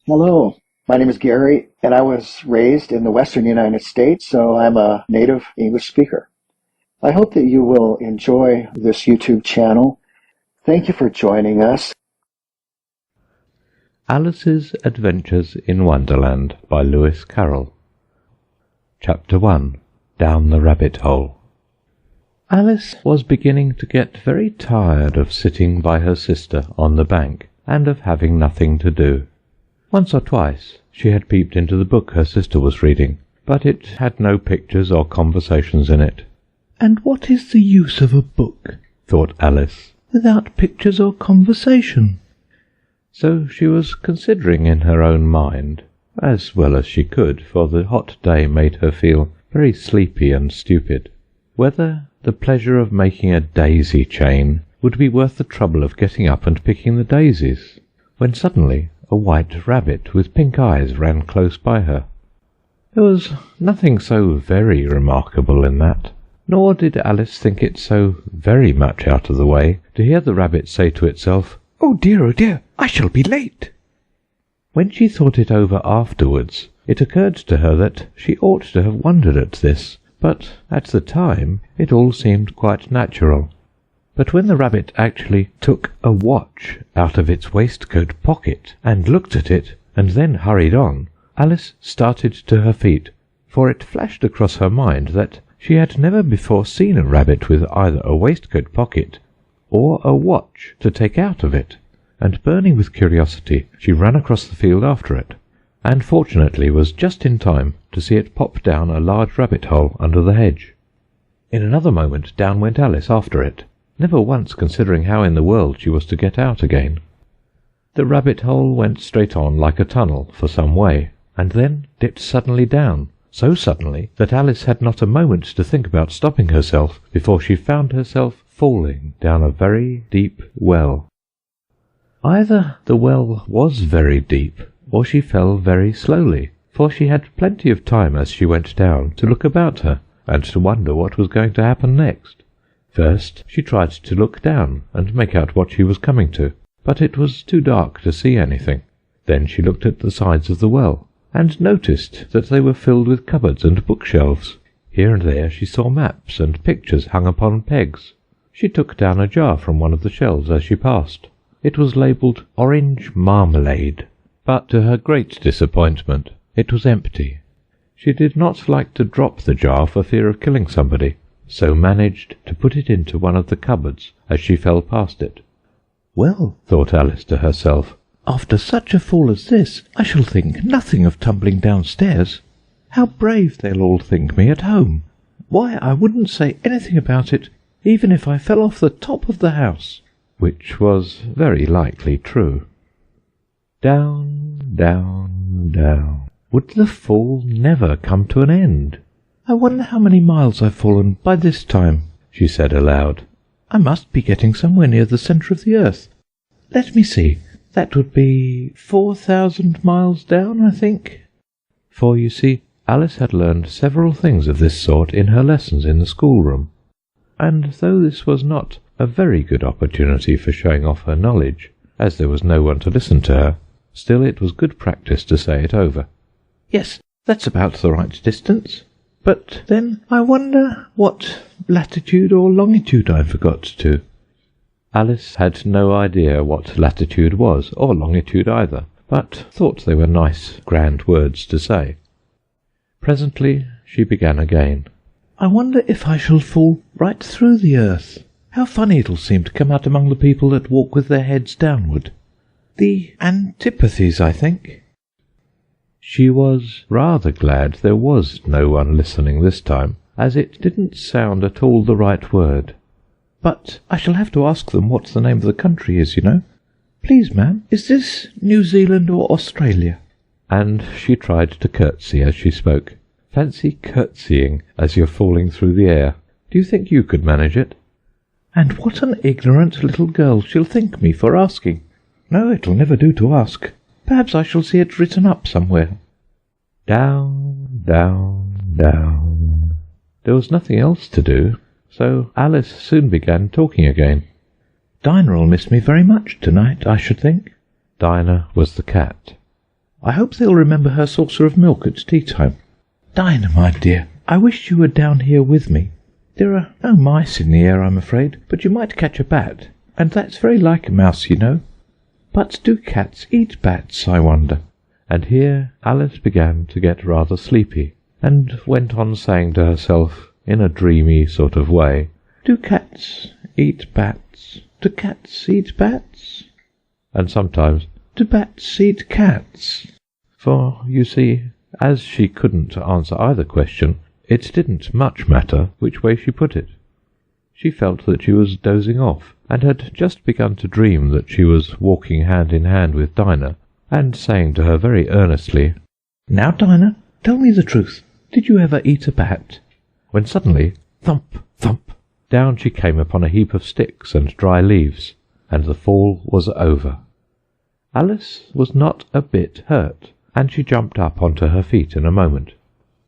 Hello, my name is Gary, and I was raised in the western United States, so I'm a native English speaker. I hope that you will enjoy this YouTube channel. Thank you for joining us. Alice's Adventures in Wonderland by Lewis Carroll. Chapter 1. Down the Rabbit Hole. Alice was beginning to get very tired of sitting by her sister on the bank, and of having nothing to do. Once or twice she had peeped into the book her sister was reading, but it had no pictures or conversations in it. "And what is the use of a book," thought Alice, "without pictures or conversation?" So she was considering in her own mind, as well as she could, for the hot day made her feel very sleepy and stupid, whether the pleasure of making a daisy chain would be worth the trouble of getting up and picking the daisies, when suddenly a white rabbit with pink eyes ran close by her. There was nothing so very remarkable in that, nor did Alice think it so very much out of the way to hear the rabbit say to itself, oh dear, I shall be late." When she thought it over afterwards, it occurred to her that she ought to have wondered at this, but at the time it all seemed quite natural. But when the rabbit actually took a watch out of its waistcoat pocket and looked at it, and then hurried on, Alice started to her feet, for it flashed across her mind that she had never before seen a rabbit with either a waistcoat pocket or a watch to take out of it, and burning with curiosity she ran across the field after it, and fortunately was just in time to see it pop down a large rabbit hole under the hedge. In another moment down went Alice after it, never once considering how in the world she was to get out again. The rabbit hole went straight on like a tunnel for some way, and then dipped suddenly down, so suddenly that Alice had not a moment to think about stopping herself before she found herself falling down a very deep well. Either the well was very deep, or she fell very slowly, for she had plenty of time as she went down to look about her, and to wonder what was going to happen next. First she tried to look down and make out what she was coming to, but it was too dark to see anything. Then she looked at the sides of the well, and noticed that they were filled with cupboards and bookshelves. Here and there she saw maps and pictures hung upon pegs. She took down a jar from one of the shelves as she passed. It was labelled Orange Marmalade, but to her great disappointment it was empty. She did not like to drop the jar for fear of killing somebody, so managed to put it into one of the cupboards as she fell past it. "Well," thought Alice to herself, "after such a fall as this, I shall think nothing of tumbling downstairs. How brave they'll all think me at home! Why, I wouldn't say anything about it, even if I fell off the top of the house," which was very likely true. Down, down, down. Would the fall never come to an end? "I wonder how many miles I've fallen by this time," she said aloud. "I must be getting somewhere near the centre of the earth. Let me see, that would be 4,000 miles down, I think." For, you see, Alice had learned several things of this sort in her lessons in the schoolroom, and though this was not a very good opportunity for showing off her knowledge, as there was no one to listen to her, still it was good practice to say it over. "Yes, that's about the right distance. But then I wonder what latitude or longitude I forgot to." Alice had no idea what latitude was, or longitude either, but thought they were nice, grand words to say. Presently she began again. "I wonder if I shall fall right through the earth. How funny it'll seem to come out among the people that walk with their heads downward. The antipathies, I think." She was rather glad there was no one listening this time, as it didn't sound at all the right word. "But I shall have to ask them what the name of the country is, you know. Please, ma'am, is this New Zealand or Australia?" And she tried to curtsy as she spoke. Fancy curtsying as you're falling through the air. Do you think you could manage it? "And what an ignorant little girl she'll think me for asking. No, it'll never do to ask. Perhaps I shall see it written up somewhere." Down, down, down. There was nothing else to do, so Alice soon began talking again. "Dinah'll miss me very much tonight, I should think." Dinah was the cat. I hope they'll remember her saucer of milk at tea time. Dinah, my dear, I wish you were down here with me. There are no mice in the air, I'm afraid, but you might catch a bat, and that's very like a mouse, you know. But do cats eat bats, I wonder?" And here Alice began to get rather sleepy, and went on saying to herself, in a dreamy sort of way, "Do cats eat bats? Do cats eat bats?" And sometimes, "Do bats eat cats?" For, you see, as she couldn't answer either question, it didn't much matter which way she put it. She felt that she was dozing off, and had just begun to dream that she was walking hand in hand with Dinah, and saying to her very earnestly, "Now, Dinah, tell me the truth. Did you ever eat a bat?" When suddenly, thump, thump, down she came upon a heap of sticks and dry leaves, and the fall was over. Alice was not a bit hurt, and she jumped up onto her feet in a moment.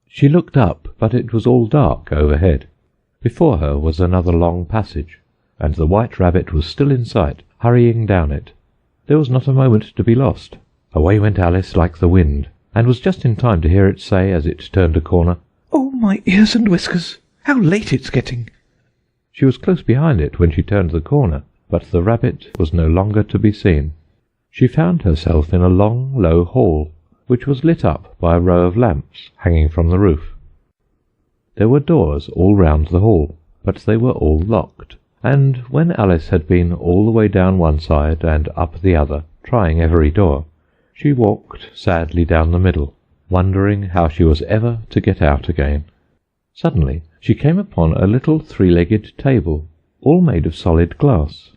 She looked up, but it was all dark overhead. Before her was another long passage, and the White Rabbit was still in sight, hurrying down it. There was not a moment to be lost. Away went Alice like the wind, and was just in time to hear it say, as it turned a corner, "Oh, my ears and whiskers! How late it's getting!" She was close behind it when she turned the corner, but the rabbit was no longer to be seen. She found herself in a long, low hall, which was lit up by a row of lamps hanging from the roof. There were doors all round the hall, but they were all locked, and when Alice had been all the way down one side and up the other, trying every door, she walked sadly down the middle, wondering how she was ever to get out again. Suddenly she came upon a little three-legged table, all made of solid glass.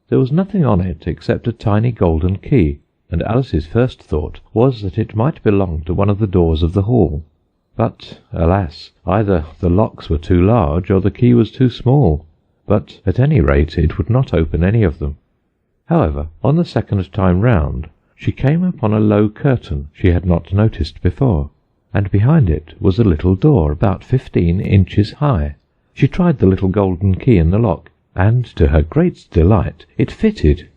There was nothing on it except a tiny golden key, and Alice's first thought was that it might belong to one of the doors of the hall. But, alas, either the locks were too large or the key was too small, but at any rate it would not open any of them. However, on the second time round, she came upon a low curtain she had not noticed before, and behind it was a little door about 15 inches high. She tried the little golden key in the lock, and to her great delight it fitted.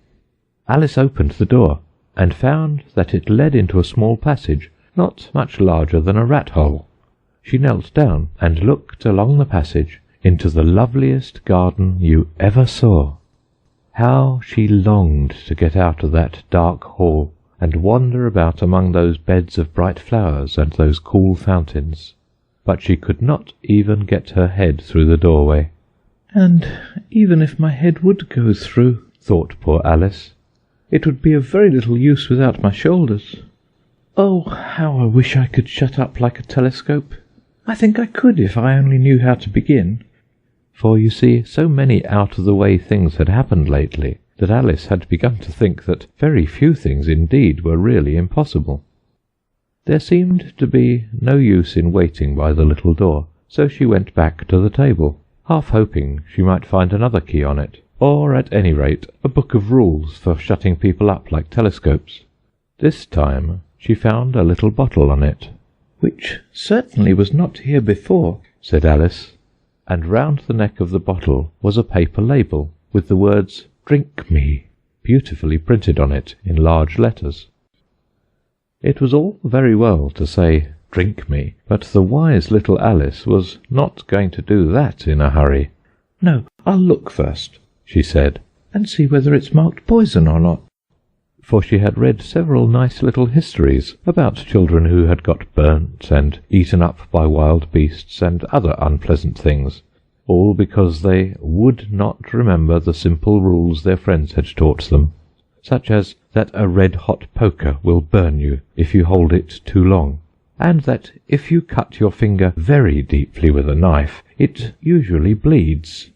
Alice opened the door, and found that it led into a small passage, not much larger than a rat-hole. She knelt down and looked along the passage into the loveliest garden you ever saw. How she longed to get out of that dark hall and wander about among those beds of bright flowers and those cool fountains. But she could not even get her head through the doorway. "And even if my head would go through," thought poor Alice, "it would be of very little use without my shoulders. Oh, how I wish I could shut up like a telescope! I think I could if I only knew how to begin." For, you see, so many out-of-the-way things had happened lately that Alice had begun to think that very few things indeed were really impossible. There seemed to be no use in waiting by the little door, so she went back to the table, half hoping she might find another key on it, or at any rate a book of rules for shutting people up like telescopes. This time she found a little bottle on it. "Which certainly was not here before," said Alice, and round the neck of the bottle was a paper label with the words "Drink me" beautifully printed on it in large letters. It was all very well to say "Drink me," but the wise little Alice was not going to do that in a hurry. "No, I'll look first," she said, "and see whether it's marked poison or not." For she had read several nice little histories about children who had got burnt and eaten up by wild beasts and other unpleasant things, all because they would not remember the simple rules their friends had taught them, such as that a red-hot poker will burn you if you hold it too long, and that if you cut your finger very deeply with a knife, it usually bleeds.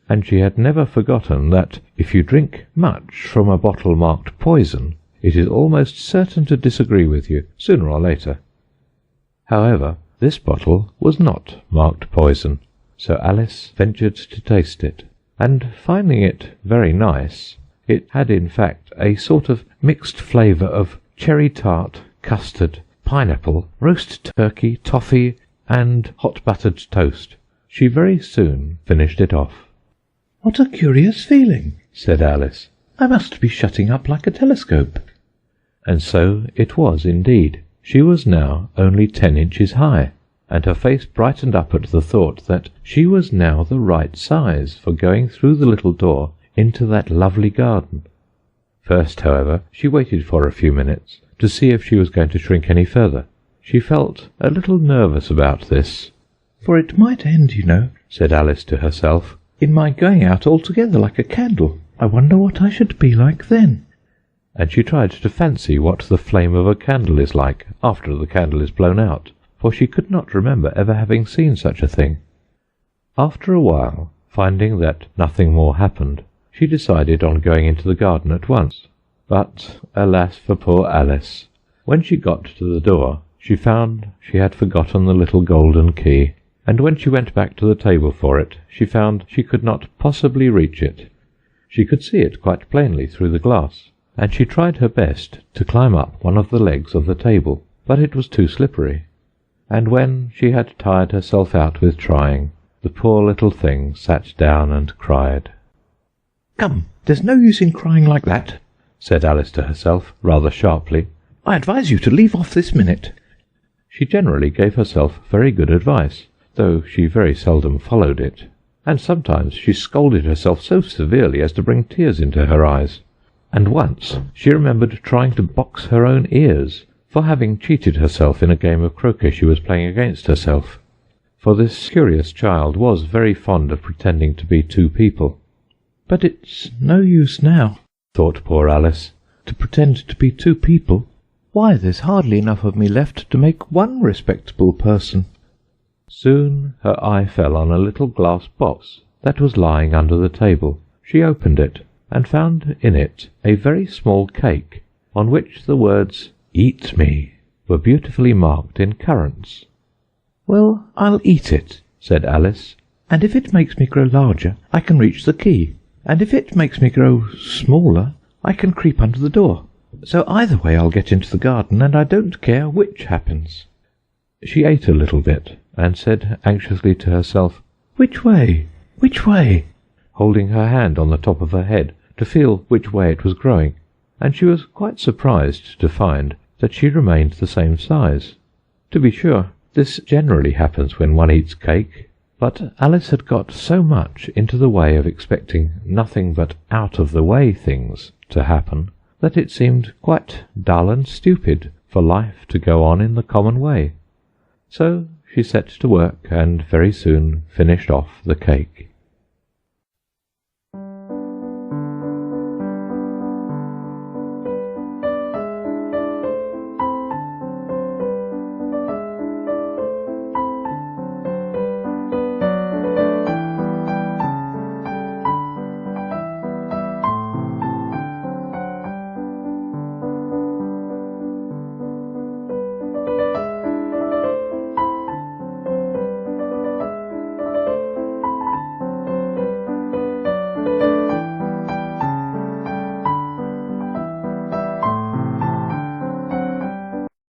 And she had never forgotten that if you drink much from a bottle marked poison, it is almost certain to disagree with you, sooner or later. However, this bottle was not marked poison, so Alice ventured to taste it, and finding it very nice, it had in fact a sort of mixed flavour of cherry tart, custard, pineapple, roast turkey, toffee, and hot buttered toast. She very soon finished it off. "What a curious feeling," said Alice. "I must be shutting up like a telescope." And so it was indeed. She was now only 10 inches high, and her face brightened up at the thought that she was now the right size for going through the little door into that lovely garden. First, however, she waited for a few minutes to see if she was going to shrink any further. She felt a little nervous about this. "For it might end, you know," said Alice to herself, "in my going out altogether like a candle. I wonder what I should be like then." And she tried to fancy what the flame of a candle is like after the candle is blown out, for she could not remember ever having seen such a thing. After a while, finding that nothing more happened, she decided on going into the garden at once. But, alas for poor Alice! When she got to the door, she found she had forgotten the little golden key, and when she went back to the table for it, she found she could not possibly reach it. She could see it quite plainly through the glass, and she tried her best to climb up one of the legs of the table, but it was too slippery. And when she had tired herself out with trying, the poor little thing sat down and cried. "Come, there's no use in crying like that," said Alice to herself, rather sharply. "I advise you to leave off this minute." She generally gave herself very good advice, though she very seldom followed it, and sometimes she scolded herself so severely as to bring tears into her eyes. And once she remembered trying to box her own ears for having cheated herself in a game of croquet she was playing against herself. For this curious child was very fond of pretending to be two people. "But it's no use now," thought poor Alice, "to pretend to be two people. Why, there's hardly enough of me left to make one respectable person." Soon her eye fell on a little glass box that was lying under the table. She opened it, and found in it a very small cake, on which the words "Eat me" were beautifully marked in currants. "Well, I'll eat it," said Alice, "and if it makes me grow larger, I can reach the key, and if it makes me grow smaller, I can creep under the door. So either way I'll get into the garden, and I don't care which happens." She ate a little bit, and said anxiously to herself, "Which way? Which way?" holding her hand on the top of her head to feel which way it was growing, and she was quite surprised to find that she remained the same size. To be sure, this generally happens when one eats cake, but Alice had got so much into the way of expecting nothing but out-of-the-way things to happen that it seemed quite dull and stupid for life to go on in the common way. So she set to work and very soon finished off the cake.